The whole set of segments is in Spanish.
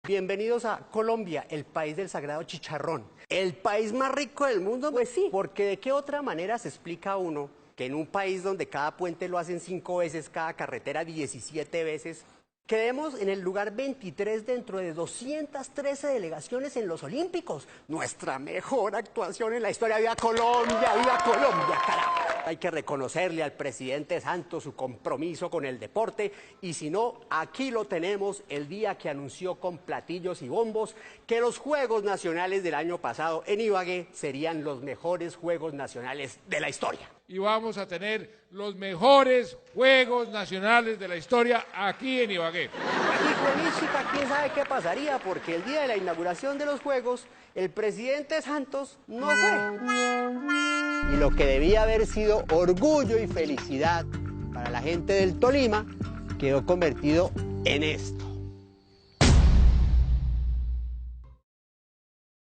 Bienvenidos a Colombia, el país del sagrado chicharrón. ¿El país más rico del mundo? Pues sí. Porque ¿de qué otra manera se explica uno que en un país donde cada puente lo hacen 5 veces, cada carretera 17 veces, quedemos en el lugar 23 dentro de 213 delegaciones en los Olímpicos? Nuestra mejor actuación en la historia. ¡Viva Colombia, carajo! Hay que reconocerle al presidente Santos su compromiso con el deporte, y si no, aquí lo tenemos el día que anunció con platillos y bombos que los Juegos Nacionales del año pasado en Ibagué serían los mejores Juegos Nacionales de la historia. Y vamos a tener los mejores Juegos Nacionales de la historia aquí en Ibagué. Y con Mística, quién sabe qué pasaría, porque el día de la inauguración de los Juegos, el presidente Santos no fue. Y lo que debía haber sido orgullo y felicidad para la gente del Tolima, quedó convertido en esto.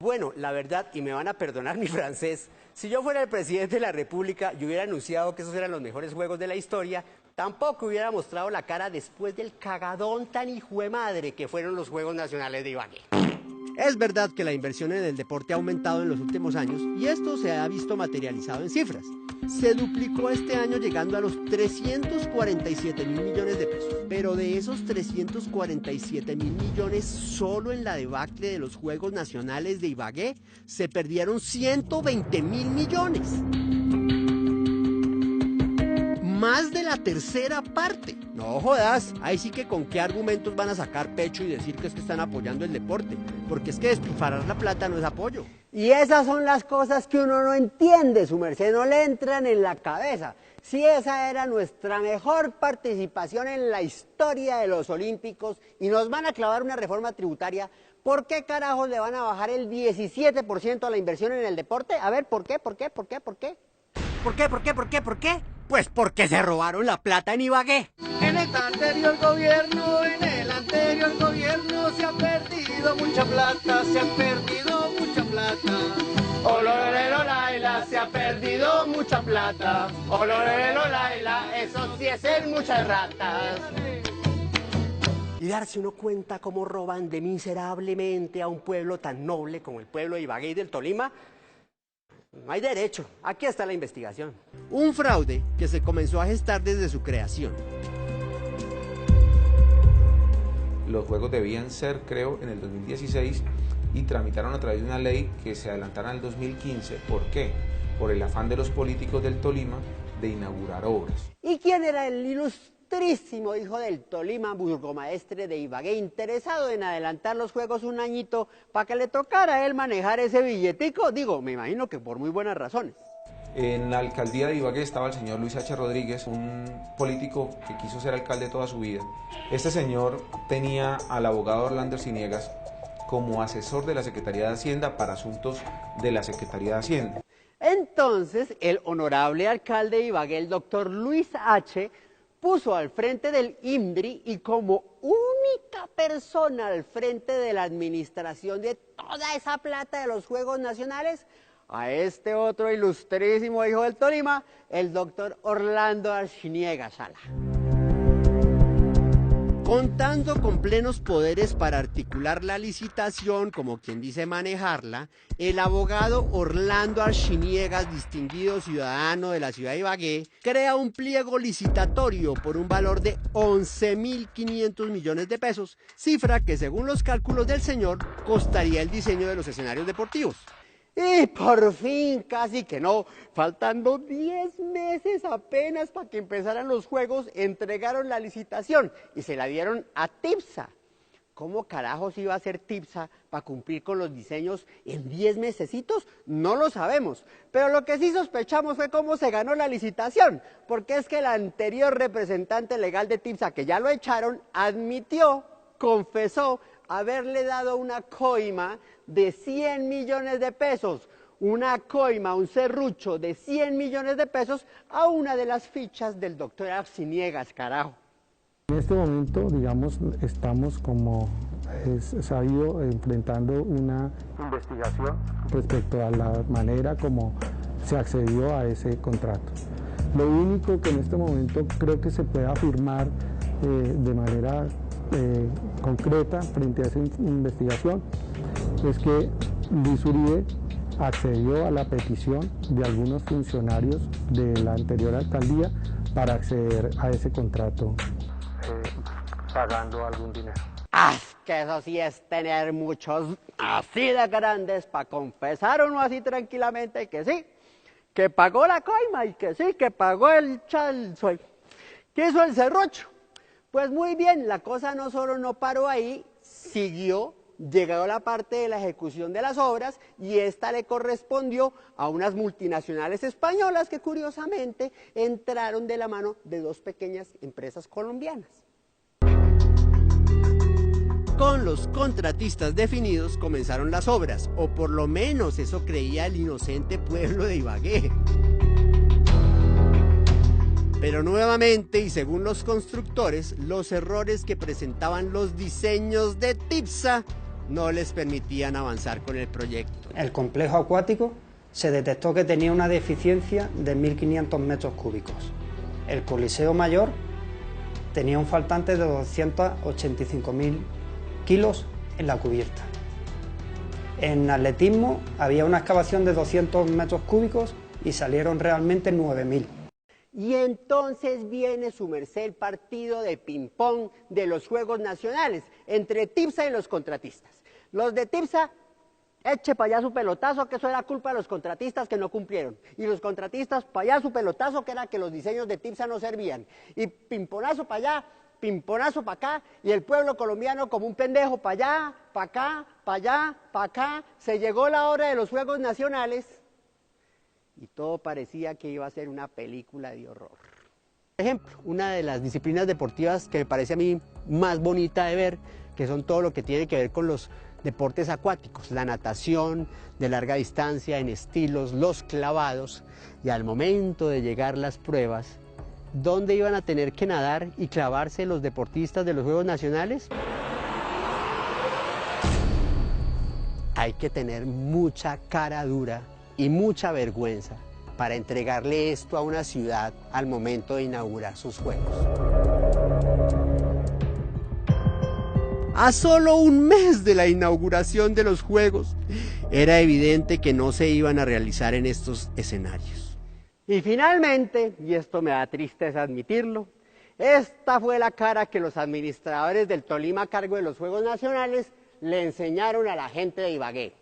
Bueno, la verdad, y me van a perdonar mi francés, si yo fuera el presidente de la República y hubiera anunciado que esos eran los mejores juegos de la historia, tampoco hubiera mostrado la cara después del cagadón tan hijuemadre que fueron los Juegos Nacionales de Ibagué. Es verdad que la inversión en el deporte ha aumentado en los últimos años y esto se ha visto materializado en cifras. Se duplicó este año llegando a los 347.000 millones de pesos. Pero de esos 347.000 millones, solo en la debacle de los Juegos Nacionales de Ibagué se perdieron 120.000 millones. Más de la tercera parte. No jodas, ahí sí que con qué argumentos van a sacar pecho y decir que es que están apoyando el deporte, porque es que despilfarrar la plata no es apoyo. Y esas son las cosas que uno no entiende, su merced, no le entran en la cabeza. Si esa era nuestra mejor participación en la historia de los Olímpicos y nos van a clavar una reforma tributaria, ¿por qué carajos le van a bajar el 17% a la inversión en el deporte? A ver, ¿por qué? ¿Por qué? Pues porque se robaron la plata en Ibagué. En el anterior gobierno se ha perdido mucha plata, Olorero Laila, se ha perdido mucha plata. Olorero Laila, eso sí es ser muchas ratas. Y darse uno cuenta cómo roban de miserablemente a un pueblo tan noble como el pueblo de Ibagué y del Tolima. No hay derecho. Aquí está la investigación. Un fraude que se comenzó a gestar desde su creación. Los juegos debían ser, creo, en el 2016 y tramitaron a través de una ley que se adelantara al 2015. ¿Por qué? Por el afán de los políticos del Tolima de inaugurar obras. ¿Y quién era el ilustrísimo hijo del Tolima, burgomaestre de Ibagué, interesado en adelantar los juegos un añito para que le tocara a él manejar ese billetico? Digo, me imagino que por muy buenas razones. En la alcaldía de Ibagué estaba el señor Luis H. Rodríguez, un político que quiso ser alcalde toda su vida. Este señor tenía al abogado Orlando Arciniegas como asesor de la Secretaría de Hacienda para asuntos de la Secretaría de Hacienda. Entonces, el honorable alcalde de Ibagué, el doctor Luis H., puso al frente del INDRI y como única persona al frente de la administración de toda esa plata de los Juegos Nacionales a este otro ilustrísimo hijo del Tolima, el doctor Orlando Arciniegas Sala. Contando con plenos poderes para articular la licitación, como quien dice manejarla, el abogado Orlando Arciniegas, distinguido ciudadano de la ciudad de Ibagué, crea un pliego licitatorio por un valor de 11.500 millones de pesos, cifra que según los cálculos del señor costaría el diseño de los escenarios deportivos. Y por fin, casi que no, faltando 10 meses apenas para que empezaran los juegos, entregaron la licitación y se la dieron a TIPSA. ¿Cómo carajos iba a ser TIPSA para cumplir con los diseños en 10 mesecitos? No lo sabemos, pero lo que sí sospechamos fue cómo se ganó la licitación, porque es que el anterior representante legal de TIPSA, que ya lo echaron, admitió, confesó, haberle dado una coima de 100 millones de pesos, una coima, un serrucho de 100 millones de pesos a una de las fichas del doctor Arciniegas, carajo. En este momento, digamos, estamos como es sabido enfrentando una investigación respecto a la manera como se accedió a ese contrato. Lo único que en este momento creo que se puede afirmar de manera concreta frente a esa investigación es que Luis Uribe accedió a la petición de algunos funcionarios de la anterior alcaldía para acceder a ese contrato pagando algún dinero. ¡Ah! Que eso sí es tener muchos así de grandes para confesar uno así tranquilamente que sí, que pagó la coima y que sí, que pagó el chalzo, que hizo el serrucho. Pues muy bien, la cosa no solo no paró ahí, siguió, llegó la parte de la ejecución de las obras y esta le correspondió a unas multinacionales españolas que curiosamente entraron de la mano de dos pequeñas empresas colombianas. Con los contratistas definidos comenzaron las obras, o por lo menos eso creía el inocente pueblo de Ibagué. Pero nuevamente, y según los constructores, los errores que presentaban los diseños de TIPSA no les permitían avanzar con el proyecto. El complejo acuático se detectó que tenía una deficiencia de 1.500 metros cúbicos. El Coliseo Mayor tenía un faltante de 285.000 kilos en la cubierta. En atletismo había una excavación de 200 metros cúbicos y salieron realmente 9.000. Y entonces viene su merced el partido de ping-pong de los Juegos Nacionales entre TIPSA y los contratistas. Los de TIPSA, eche para allá su pelotazo, que eso era culpa de los contratistas que no cumplieron. Y los contratistas, para allá su pelotazo, que era que los diseños de TIPSA no servían. Y pimponazo para allá, pimponazo para acá, y el pueblo colombiano como un pendejo, para allá, para acá, para allá, para acá. Se llegó la hora de los Juegos Nacionales y todo parecía que iba a ser una película de horror. Por ejemplo, una de las disciplinas deportivas que me parece a mí más bonita de ver, que son todo lo que tiene que ver con los deportes acuáticos, la natación de larga distancia en estilos, los clavados, y al momento de llegar las pruebas, ¿dónde iban a tener que nadar y clavarse los deportistas de los Juegos Nacionales? Hay que tener mucha cara dura y mucha vergüenza para entregarle esto a una ciudad al momento de inaugurar sus Juegos. A solo un mes de la inauguración de los Juegos, era evidente que no se iban a realizar en estos escenarios. Y finalmente, y esto me da tristeza admitirlo, esta fue la cara que los administradores del Tolima a cargo de los Juegos Nacionales le enseñaron a la gente de Ibagué.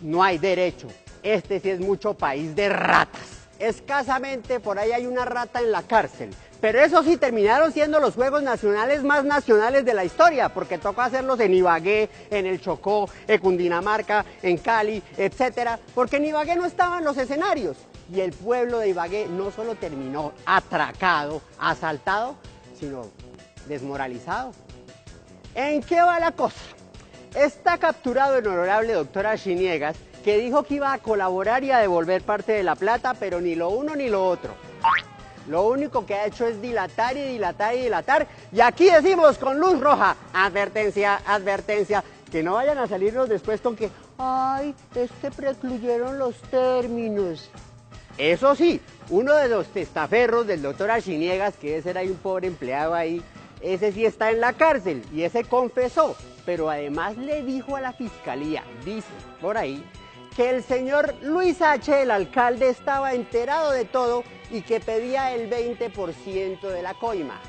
No hay derecho, este sí es mucho país de ratas. Escasamente por ahí hay una rata en la cárcel, pero eso sí terminaron siendo los Juegos Nacionales más nacionales de la historia, porque tocó hacerlos en Ibagué, en el Chocó, en Cundinamarca, en Cali, etcétera, porque en Ibagué no estaban los escenarios. Y el pueblo de Ibagué no solo terminó atracado, asaltado, sino desmoralizado. ¿En qué va la cosa? Está capturado el honorable doctor Arciniegas, que dijo que iba a colaborar y a devolver parte de la plata, pero ni lo uno ni lo otro. Lo único que ha hecho es dilatar y dilatar y dilatar. Y aquí decimos con luz roja, advertencia, advertencia, que no vayan a salirnos después con que, ay, es que precluyeron los términos. Eso sí, uno de los testaferros del doctor Arciniegas, que ese era un pobre empleado ahí, ese sí está en la cárcel y ese confesó, pero además le dijo a la fiscalía, dice por ahí, que el señor Luis H., el alcalde, estaba enterado de todo y que pedía el 20% de la coima.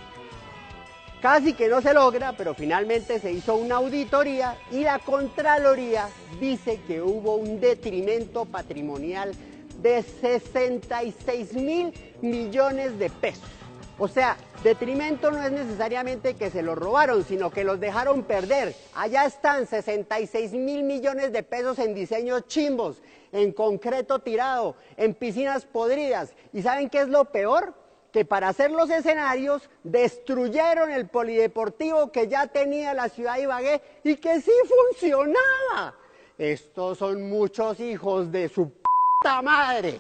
Casi que no se logra, pero finalmente se hizo una auditoría y la Contraloría dice que hubo un detrimento patrimonial de 66.000 millones de pesos. O sea, detrimento no es necesariamente que se los robaron, sino que los dejaron perder. Allá están 66.000 millones de pesos en diseños chimbos, en concreto tirado, en piscinas podridas. ¿Y saben qué es lo peor? Que para hacer los escenarios destruyeron el polideportivo que ya tenía la ciudad de Ibagué y que sí funcionaba. Estos son muchos hijos de su puta madre.